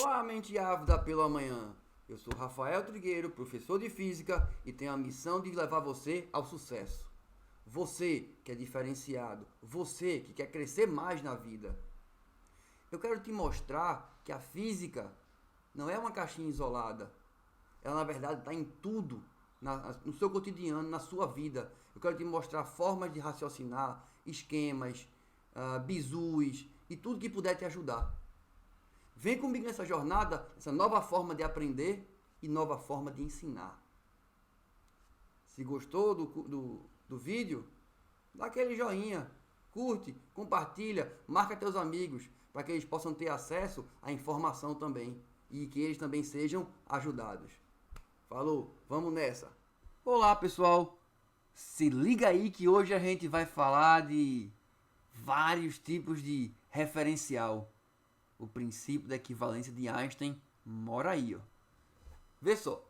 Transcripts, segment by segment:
Olá, mente ávida pela manhã. Eu sou Rafael Trigueiro, professor de física e tenho a missão de levar você ao sucesso. Você que é diferenciado, você que quer crescer mais na vida. Eu quero te mostrar que a física não é uma caixinha isolada. Ela, na verdade, está em tudo, no seu cotidiano, na sua vida. Eu quero te mostrar formas de raciocinar, esquemas, bizus e tudo que puder te ajudar. Vem comigo nessa jornada, essa nova forma de aprender e nova forma de ensinar. Se gostou do vídeo, dá aquele joinha, curte, compartilha, marca teus amigos, para que eles possam ter acesso à informação também e que eles também sejam ajudados. Falou, vamos nessa! Olá pessoal, se liga aí que hoje a gente vai falar de vários tipos de referencial. O princípio da equivalência de Einstein mora aí, ó. Vê só,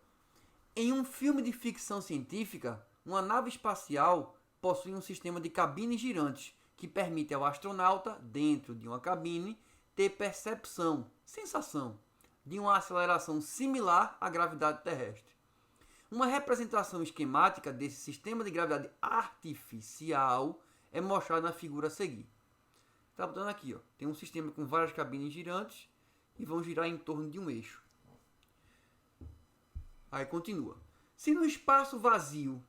em um filme de ficção científica, uma nave espacial possui um sistema de cabines girantes que permite ao astronauta, dentro de uma cabine, ter percepção, sensação, de uma aceleração similar à gravidade terrestre. Uma representação esquemática desse sistema de gravidade artificial é mostrada na figura a seguir. Está botando aqui, ó, tem um sistema com várias cabines girantes e vão girar em torno de um eixo. Aí continua. Se no espaço vazio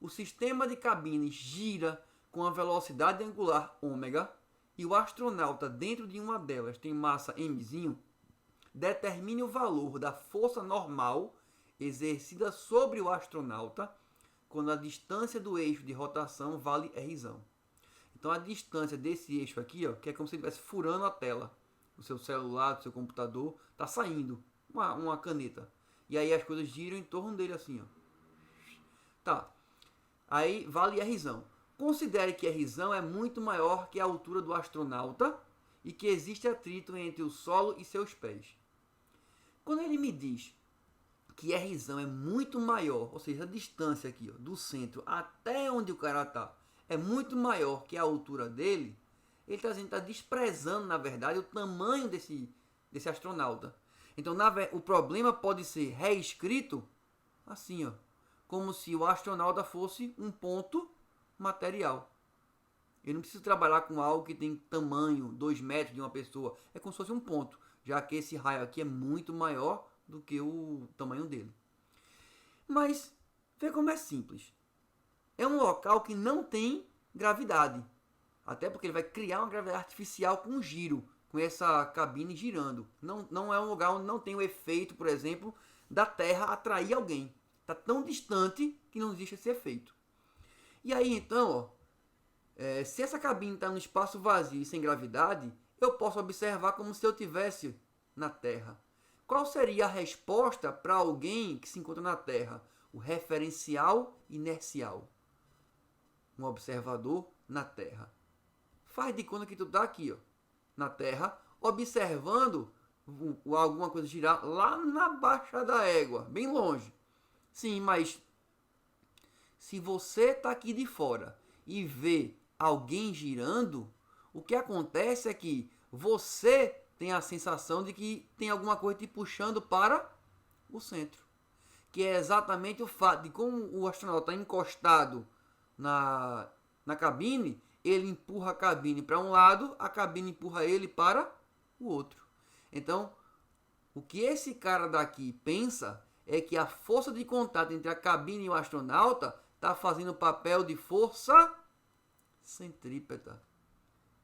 o sistema de cabines gira com a velocidade angular ômega e o astronauta dentro de uma delas tem massa mzinho, determine o valor da força normal exercida sobre o astronauta quando a distância do eixo de rotação vale Rzão. Então a distância desse eixo aqui, ó, que é como se ele estivesse furando a tela do seu celular, do seu computador, está saindo uma caneta. E aí as coisas giram em torno dele assim, ó. Tá. Aí vale Rzão. Considere que Rzão é muito maior que a altura do astronauta e que existe atrito entre o solo e seus pés. Quando ele me diz que Rzão é muito maior, ou seja, a distância aqui, ó, do centro até onde o cara está, é muito maior que a altura dele, ele está desprezando, na verdade, o tamanho desse astronauta. Então, o problema pode ser reescrito assim, ó, como se o astronauta fosse um ponto material. Ele não precisa trabalhar com algo que tem tamanho, 2 metros de uma pessoa. É como se fosse um ponto, já que esse raio aqui é muito maior do que o tamanho dele. Mas, vê como é simples. É um local que não tem gravidade. Até porque ele vai criar uma gravidade artificial com giro, com essa cabine girando. Não é um lugar onde não tem o efeito, por exemplo, da Terra atrair alguém. Está tão distante que não existe esse efeito. E aí então, ó, se essa cabine está no espaço vazio e sem gravidade, eu posso observar como se eu estivesse na Terra. Qual seria a resposta para alguém que se encontra na Terra? O referencial inercial. Um observador na Terra. Faz de conta que tu está aqui, ó, na Terra, observando alguma coisa girar lá na baixa da égua, bem longe. Sim, mas se você está aqui de fora e vê alguém girando, o que acontece é que você tem a sensação de que tem alguma coisa te puxando para o centro. Que é exatamente o fato de como o astronauta está encostado na cabine, ele empurra a cabine para um lado, a cabine empurra ele para o outro. Então, o que esse cara daqui pensa é que a força de contato entre a cabine e o astronauta está fazendo o papel de força centrípeta.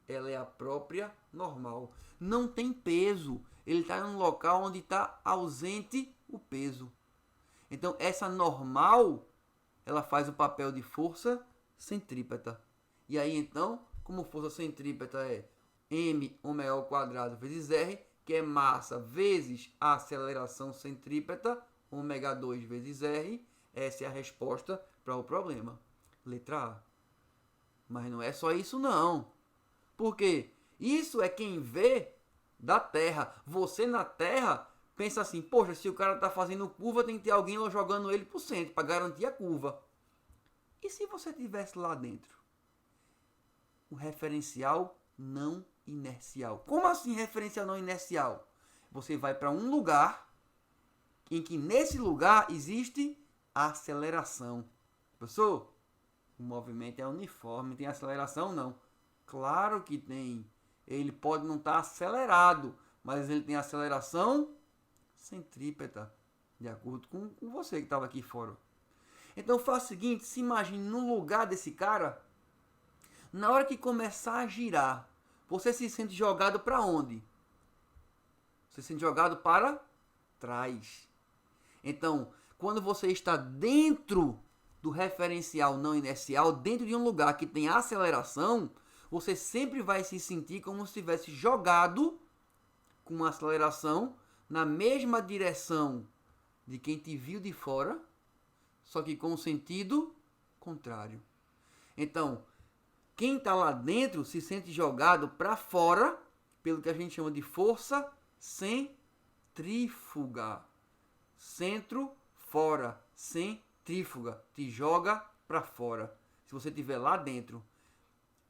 Ela é a própria normal. Não tem peso. Ele está em um local onde está ausente o peso. Então, essa normal, ela faz o papel de força centrípeta. E aí, então, como força centrípeta é m ômega ao quadrado vezes r, que é massa vezes a aceleração centrípeta, ômega 2 vezes r, essa é a resposta para o problema. Letra A. Mas não é só isso, não. Porque isso é quem vê da Terra. Você na Terra pensa assim, poxa, se o cara está fazendo curva, tem que ter alguém jogando ele para o centro, para garantir a curva. E se você estivesse lá dentro? O referencial não inercial. Como assim referencial não inercial? Você vai para um lugar em que nesse lugar existe aceleração. Professor, o movimento é uniforme, tem aceleração? Não. Claro que tem. Ele pode não estar acelerado, mas ele tem aceleração centrípeta, de acordo com você que estava aqui fora. Então faça o seguinte, se imagine no lugar desse cara, na hora que começar a girar, você se sente jogado para onde? Você se sente jogado para trás. Então, quando você está dentro do referencial não inercial, dentro de um lugar que tem aceleração, você sempre vai se sentir como se tivesse jogado com uma aceleração na mesma direção de quem te viu de fora, só que com o sentido contrário. Então, quem está lá dentro se sente jogado para fora pelo que a gente chama de força centrífuga. Centro, fora, centrífuga. Te joga para fora. Se você estiver lá dentro,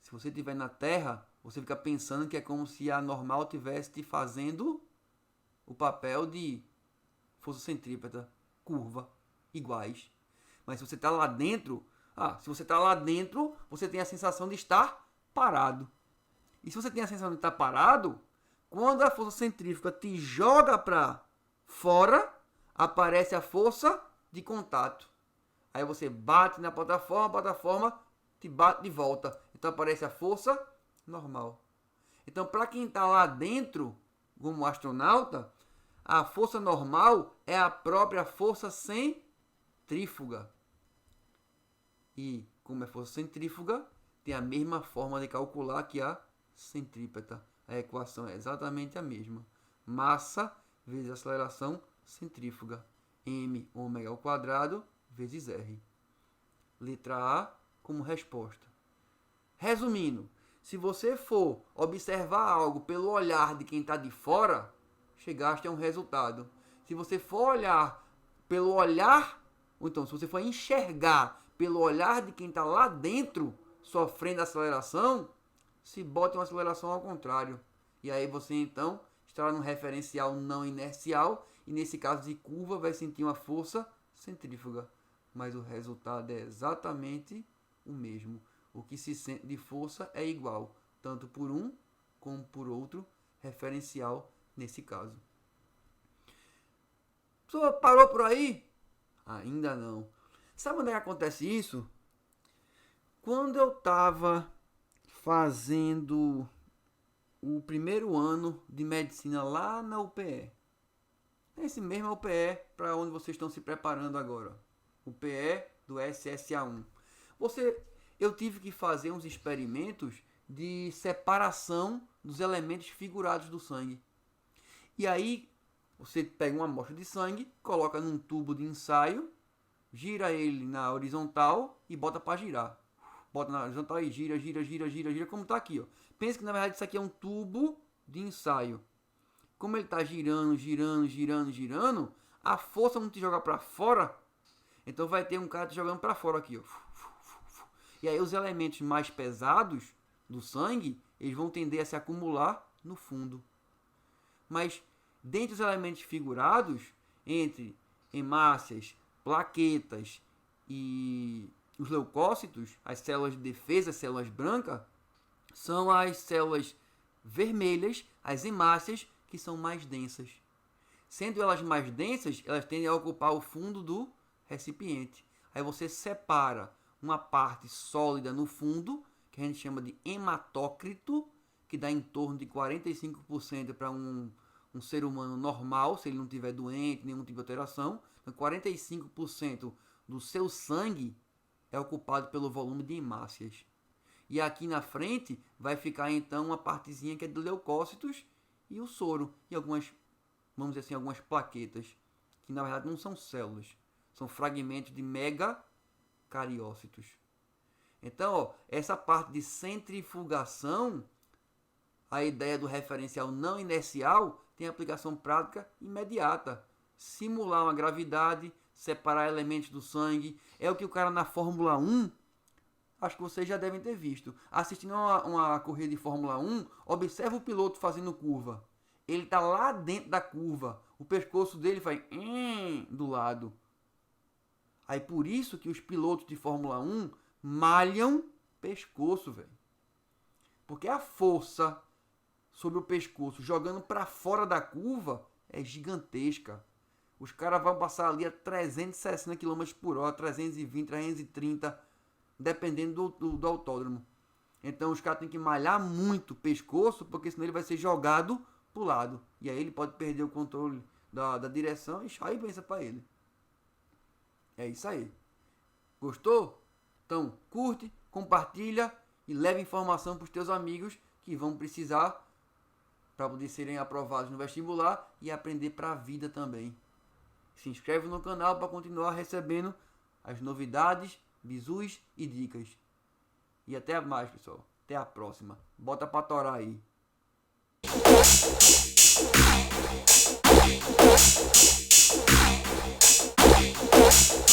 se você estiver na Terra, você fica pensando que é como se a normal estivesse te fazendo o papel de força centrípeta, curva, iguais. Mas se você está lá dentro, se você está lá dentro, você tem a sensação de estar parado. E se você tem a sensação de estar parado, quando a força centrífuga te joga para fora, aparece a força de contato. Aí você bate na plataforma, a plataforma te bate de volta. Então aparece a força normal. Então, para quem está lá dentro, como astronauta, a força normal é a própria força centrífuga. E, como é força centrífuga, tem a mesma forma de calcular que a centrípeta. A equação é exatamente a mesma. Massa vezes aceleração centrífuga. M ômega ao quadrado vezes R. Letra A como resposta. Resumindo, se você for observar algo pelo olhar de quem está de fora, chegaste a um resultado. Se você for olhar pelo olhar, ou então se você for enxergar pelo olhar de quem está lá dentro, sofrendo aceleração, se bota uma aceleração ao contrário. E aí você então estará num referencial não inercial, e nesse caso de curva vai sentir uma força centrífuga. Mas o resultado é exatamente o mesmo. O que se sente de força é igual, tanto por um como por outro referencial nesse caso. Só parou por aí? Ainda não. Sabe onde é que acontece isso? Quando eu estava fazendo o primeiro ano de medicina lá na UPE. Esse mesmo é o UPE para onde vocês estão se preparando agora. O PE do SSA1. Eu tive que fazer uns experimentos de separação dos elementos figurados do sangue. E aí, você pega uma amostra de sangue, coloca num tubo de ensaio, gira ele na horizontal e bota para girar. Bota na horizontal e gira, como está aqui. Ó. Pensa que na verdade isso aqui é um tubo de ensaio. Como ele está girando, a força não te joga para fora, então vai ter um cara te jogando para fora aqui. Ó. E aí os elementos mais pesados do sangue, eles vão tender a se acumular no fundo. Mas dentre os elementos figurados, entre hemácias, plaquetas e os leucócitos, as células de defesa, as células brancas, são as células vermelhas, as hemácias, que são mais densas. Sendo elas mais densas, elas tendem a ocupar o fundo do recipiente. Aí você separa uma parte sólida no fundo, que a gente chama de hematócrito, que dá em torno de 45% para um ser humano normal, se ele não estiver doente, nenhum tipo de alteração. Então, 45% do seu sangue é ocupado pelo volume de hemácias. E aqui na frente vai ficar então uma partezinha que é de leucócitos e o soro. E algumas, vamos dizer assim, algumas plaquetas, que na verdade não são células, são fragmentos de megacariócitos. Então, essa parte de centrifugação, a ideia do referencial não inercial, tem aplicação prática imediata. Simular uma gravidade, separar elementos do sangue, é o que o cara na Fórmula 1, acho que vocês já devem ter visto. Assistindo uma corrida de Fórmula 1, observa o piloto fazendo curva. ele tá lá dentro da curva. O pescoço dele faz do lado. Aí por isso que os pilotos de Fórmula 1 malham pescoço, velho. Porque a força sobre o pescoço jogando para fora da curva é gigantesca. Os caras vão passar ali a 360 km por hora, 320, 330, dependendo do autódromo. Então os caras têm que malhar muito o pescoço, porque senão ele vai ser jogado pro lado. E aí ele pode perder o controle da direção e aí pensa para ele. É isso aí. Gostou? Então curte, compartilha e leva informação para os teus amigos que vão precisar para poder serem aprovados no vestibular e aprender para a vida também. Se inscreve no canal para continuar recebendo as novidades, bizus e dicas. E até mais, pessoal. Até a próxima. Bota pra torar aí.